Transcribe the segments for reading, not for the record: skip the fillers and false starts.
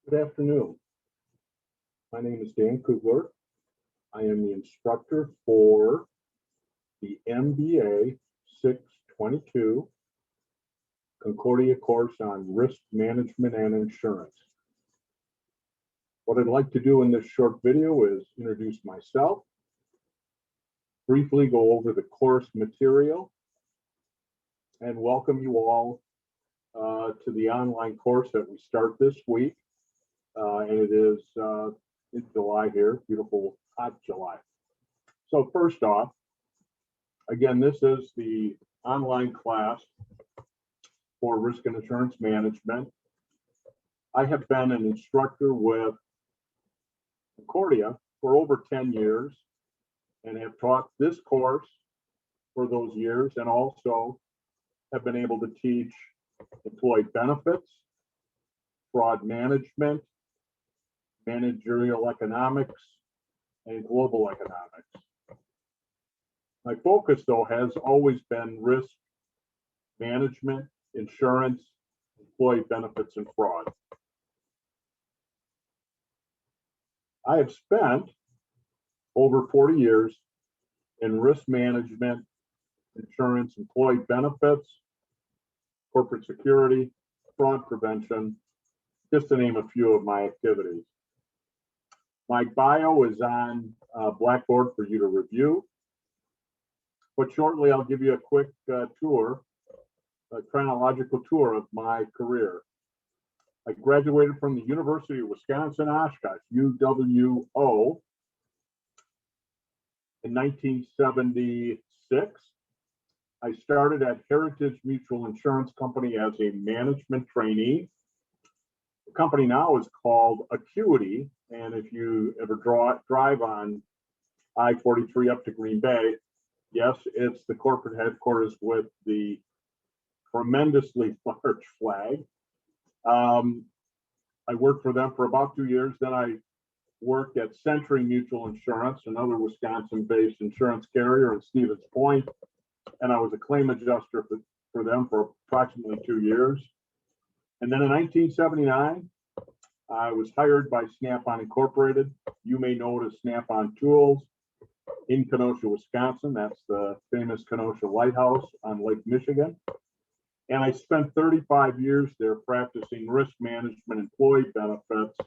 Good afternoon. My name is Dan Kugler. I am the instructor for the MBA 622 Concordia course on risk management and insurance. What I'd like to do in this short video is introduce myself, briefly go over the course material, and welcome you all to the online course that we start this week. And it is in July here, beautiful hot July. So first off, again, this is the online class for risk and insurance management. I have been an instructor with Concordia for over 10 years and have taught this course for those years, and also have been able to teach employee benefits, fraud management, managerial economics, and global economics. My focus, though, has always been risk management, insurance, employee benefits, and fraud. I have spent over 40 years in risk management, insurance, employee benefits, corporate security, fraud prevention, just to name a few of my activities. My bio is on Blackboard for you to review, but shortly I'll give you a quick tour, a chronological tour of my career. I graduated from the University of Wisconsin-Oshkosh, UWO, in 1976. I started at Heritage Mutual Insurance Company as a management trainee. The company now is called Acuity, and if you ever drive on I-43 up to Green Bay, yes, it's the corporate headquarters with the tremendously large flag. I worked for them for about 2 years. Then I worked at Century Mutual Insurance, another Wisconsin-based insurance carrier in Stevens Point, and I was a claim adjuster for them for approximately 2 years. And then in 1979, I was hired by Snap-on Incorporated. You may know it as Snap-on Tools in Kenosha, Wisconsin. That's the famous Kenosha Lighthouse on Lake Michigan. And I spent 35 years there practicing risk management, employee benefits,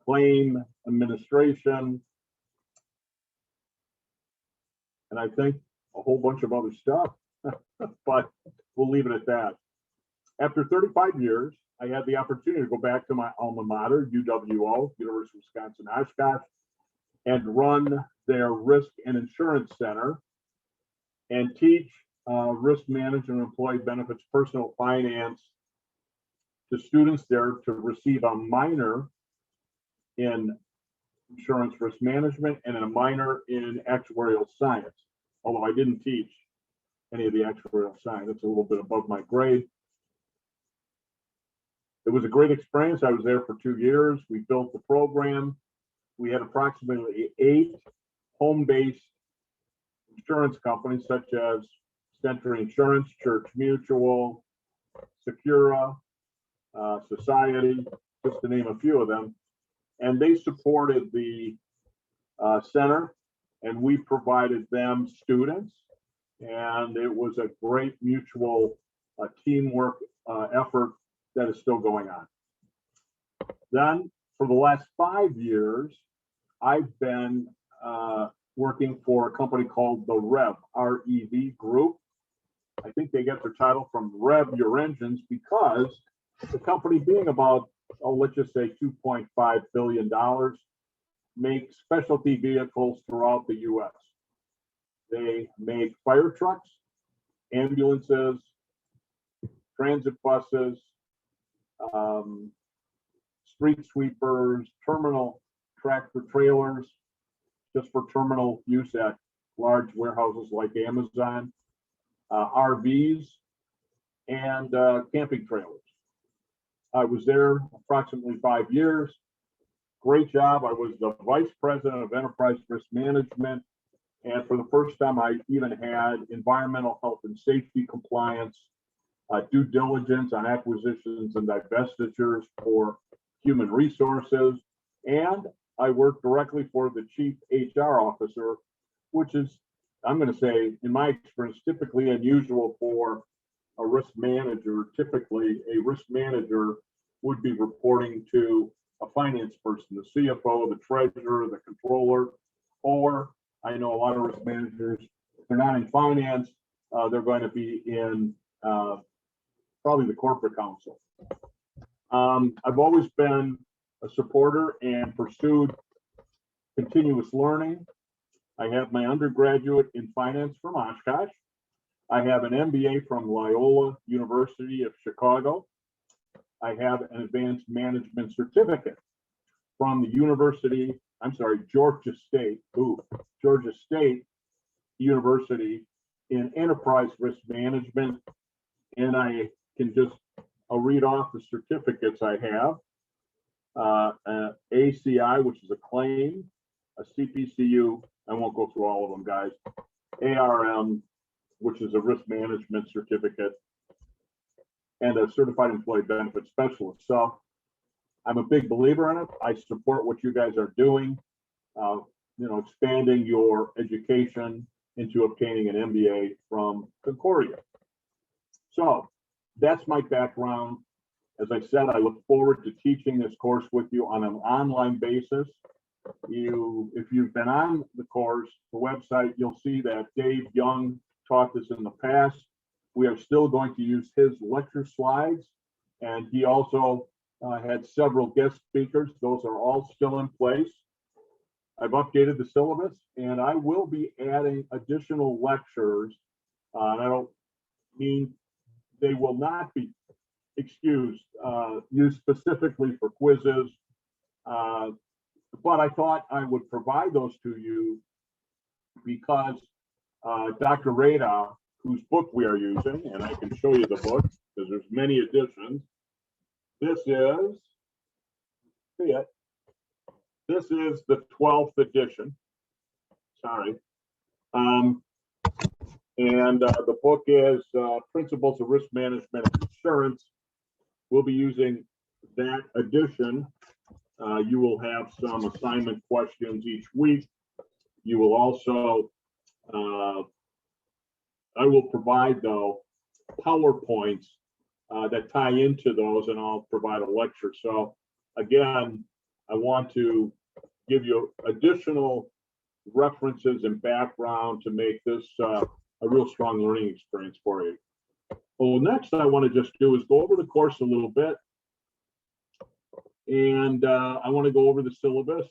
claim administration, and I think a whole bunch of other stuff, but we'll leave it at that. After 35 years, I had the opportunity to go back to my alma mater, UWO, University of Wisconsin-Oshkosh, and run their risk and insurance center and teach risk management, employee benefits, personal finance to students there to receive a minor in insurance risk management and a minor in actuarial science. Although I didn't teach any of the actuarial science, it's a little bit above my grade. It was a great experience. I was there for 2 years. We built the program. We had approximately 8 home-based insurance companies such as Century Insurance, Church Mutual, Secura, Society, just to name a few of them. And they supported the center, and we provided them students. And it was a great mutual teamwork effort that is still going on. Then, for the last 5 years, I've been working for a company called the REV, R-E-V Group. I think they get their title from Rev Your Engines because the company, being about, let's just say $2.5 billion, makes specialty vehicles throughout the U.S. They make fire trucks, ambulances, transit buses, street sweepers, terminal tractor trailers, just for terminal use at large warehouses like Amazon, RVs, and camping trailers. I was there approximately 5 years. Great job. I was the vice president of enterprise risk management. And for the first time, I even had environmental health and safety compliance, due diligence on acquisitions and divestitures for human resources, and I work directly for the chief HR officer, which is, I'm going to say, in my experience, typically unusual for a risk manager. Typically, a risk manager would be reporting to a finance person, the CFO, the treasurer, the controller, or I know a lot of risk managers, if they're not in finance, they're going to be in probably the corporate counsel. I've always been a supporter and pursued continuous learning. I have my undergraduate in finance from Oshkosh. I have an MBA from Loyola University of Chicago. I have an advanced management certificate from the Georgia State University in enterprise risk management. And I'll read off the certificates I have. ACI, which is a claim, a CPCU, I won't go through all of them, guys. ARM, which is a risk management certificate, and a certified employee benefit specialist. So I'm a big believer in it. I support what you guys are doing, expanding your education into obtaining an MBA from Concordia. So that's my background. As I said, I look forward to teaching this course with you on an online basis. If you've been on the course, the website, you'll see that Dave Young taught this in the past. We are still going to use his lecture slides, and he also had several guest speakers. Those are all still in place. I've updated the syllabus, and I will be adding additional lectures. And I don't mean they will not be used specifically for quizzes. But I thought I would provide those to you because Dr. Radow, whose book we are using, and I can show you the book because there's many editions. This is the 12th edition. Sorry. And the book is Principles of Risk Management and Insurance. We'll be using that edition. You will have some assignment questions each week. You will also, I will provide, though, PowerPoints that tie into those, and I'll provide a lecture. So again, I want to give you additional references and background to make this a real strong learning experience for you. Well, next I want to just do is go over the course a little bit. And I want to go over the syllabus.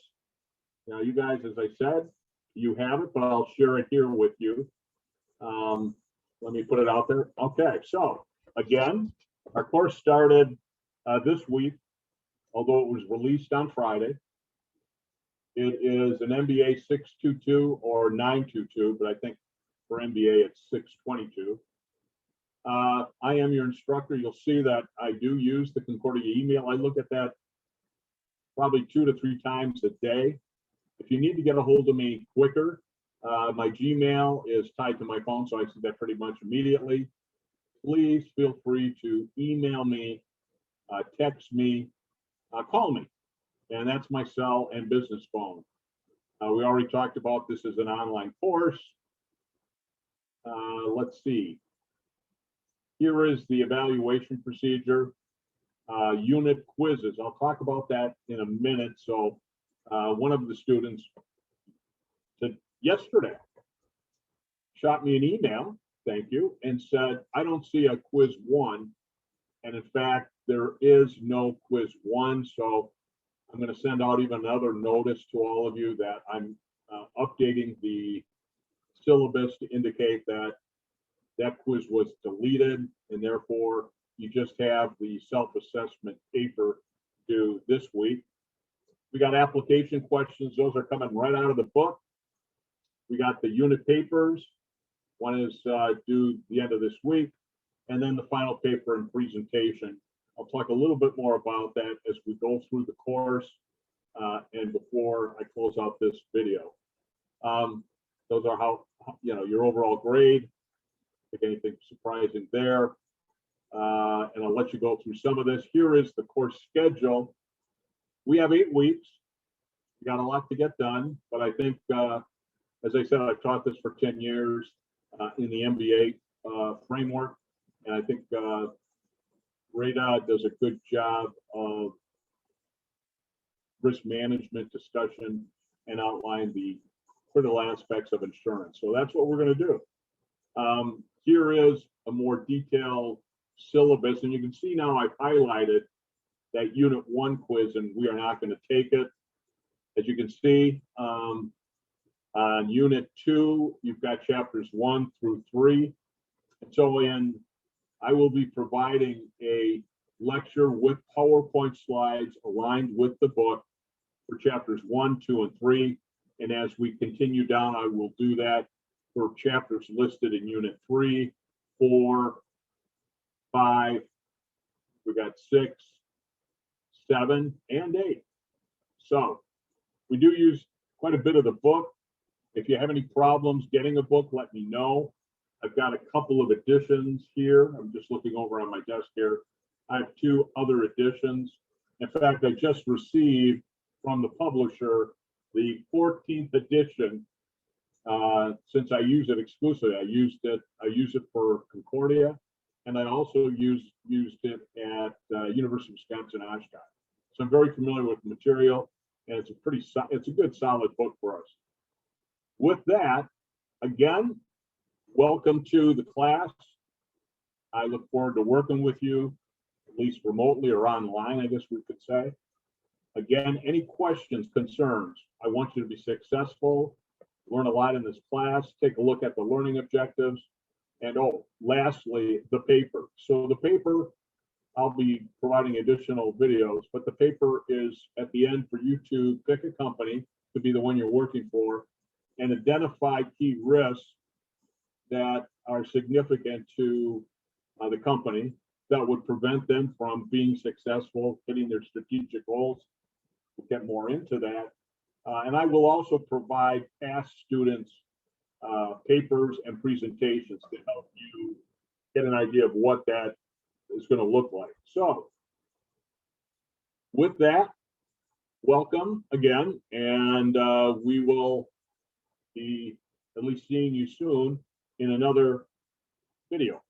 Now, you guys, as I said, you have it, but I'll share it here with you. Let me put it out there. Okay, so again, our course started this week, although it was released on Friday. It is an MBA 622 or 922, but I think for MBA it's 622. I am your instructor. You'll see that I do use the Concordia email. I look at that probably 2 to 3 times a day. If you need to get a hold of me quicker, my Gmail is tied to my phone, so I see that pretty much immediately. Please feel free to email me, text me, call me, and that's my cell and business phone. We already talked about this as an online course. Let's see. Here is the evaluation procedure. Unit quizzes. I'll talk about that in a minute. So one of the students yesterday shot me an email, thank you, and said, I don't see a quiz 1. And in fact, there is no quiz 1. So I'm going to send out even another notice to all of you that I'm updating the syllabus to indicate that that quiz was deleted, and therefore you just have the self-assessment paper due this week. We got application questions. Those are coming right out of the book. We got the unit papers. One is due the end of this week. And then the final paper and presentation. I'll talk a little bit more about that as we go through the course and before I close out this video. Those are how, your overall grade. If anything surprising there. And I'll let you go through some of this. Here is the course schedule. we have 8 weeks. We got a lot to get done, but I think, as I said, I've taught this for 10 years in the MBA framework, and I think Rada does a good job of risk management discussion and outline the critical aspects of insurance. So that's what we're going to do. Here is a more detailed syllabus, and you can see now I've highlighted that Unit 1 quiz, and we are not going to take it. As you can see, on Unit 2, you've got chapters 1 through 3. And so I will be providing a lecture with PowerPoint slides aligned with the book for chapters 1, 2, and 3. And as we continue down, I will do that for chapters listed in Unit 3, 4, 5, we got 6, 7, and 8. So we do use quite a bit of the book. If you have any problems getting a book, let me know. I've got a couple of editions here. I'm just looking over on my desk here. I have 2 other editions. In fact, I just received from the publisher the 14th edition. Since I use it exclusively, I use it for Concordia, and I also used it at University of Wisconsin-Oshkosh. So I'm very familiar with the material, and it's a good solid book for us. With that, again, welcome to the class. I look forward to working with you, at least remotely or online, I guess we could say. Again, any questions, concerns? I want you to be successful, learn a lot in this class, take a look at the learning objectives, and lastly, the paper. So the paper, I'll be providing additional videos, but the paper is at the end for you to pick a company to be the one you're working for and identify key risks that are significant to the company that would prevent them from being successful, hitting their strategic goals. We'll get more into that. And I will also provide past students papers and presentations to help you get an idea of what that is going to look like. So with that, welcome again, and we will be at least seeing you soon in another video.